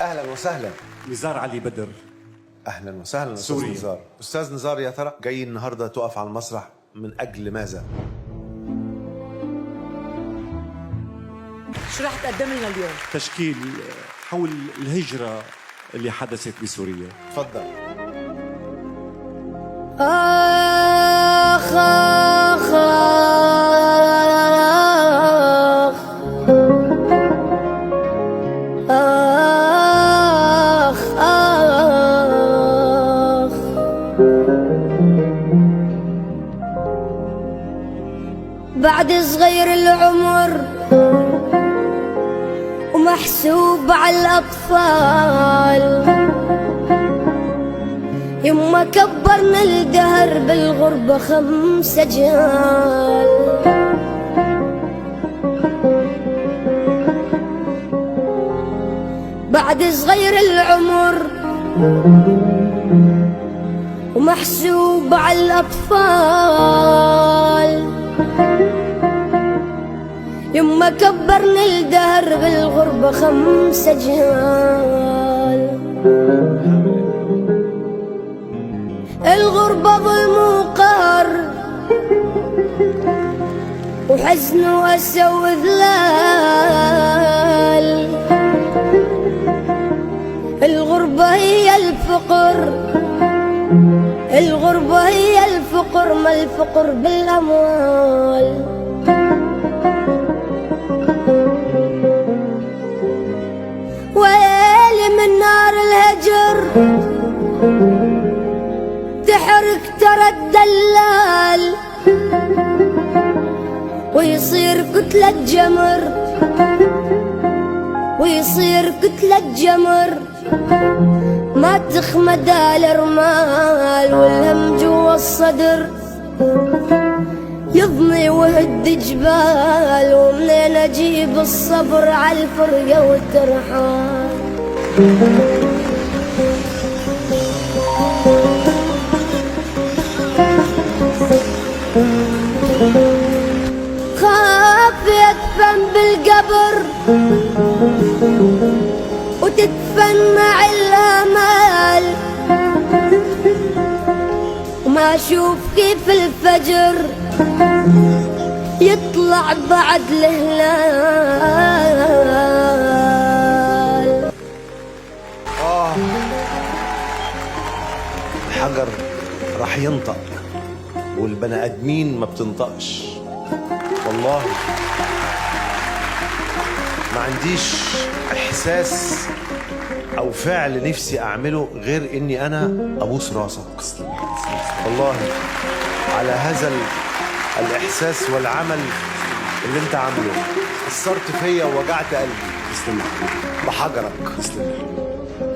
اهلا وسهلا. نزار علي بدر. اهلا وسهلا استاذ نزار. استاذ نزار، يا ترى جاي النهارده تقف على المسرح من اجل ماذا؟ شو رح تقدم لنا اليوم؟ تشكيل حول الهجرة اللي حدثت بسوريا. تفضل. آخ آخ آخ آخ آخ بعد صغير العمر ومحسوب على الأطفال، يما كبرنا الدهر بالغربة 5 أجيال. بعد صغير العمر ومحسوب على الأطفال، يما كبرنا الدهر بالغربة 5 أجيال. الغربة ظلم وقهر وحزن وأسى وذلال. الغربة هي الفقر، الغربة هي الفقر، ما الفقر بالأموال. ويلي من نار الهجر تحرق ترى الدلال، ويصير كتلة جمر، ويصير كتلة جمر ما تخمد الرمال. والهم جوا الصدر يضني وهد جبال، ومنين اجيب الصبر على الفرقة والترحال. خاف يدفن بالقبر وتدفن مع الامال، وما اشوف كيف الفجر يطلع بعد الهلال. الحجر راح ينطق والبني ادمين ما بتنطقش. والله ما عنديش احساس او فعل نفسي اعمله غير اني انا ابوس راسك والله على هذا الاحساس والعمل اللي انت عامله. اثرت فيا ووجعت قلبي. تسلم بحجرك.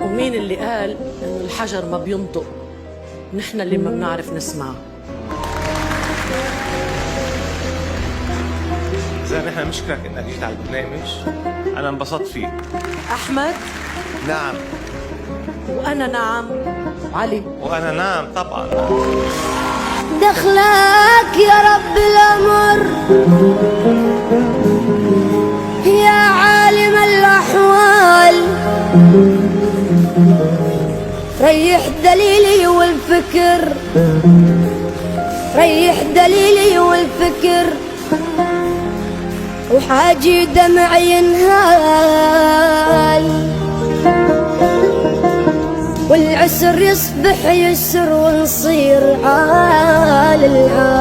ومين اللي قال إنه الحجر ما بينطق؟ نحن اللي ما بنعرف نسمع. زي نحن نشكرك انك جيت على البرنامج، انا انبسطت فيه. أحمد. نعم. وأنا نعم. علي. وانا نعم طبعا. دخلك يا رب الأمر يا عالم الأحوال، ريح دليلي والفكر، ريح دليلي والفكر، وحاجي دمعي ينهال. والعسر يصبح يسر ونصير عال العال.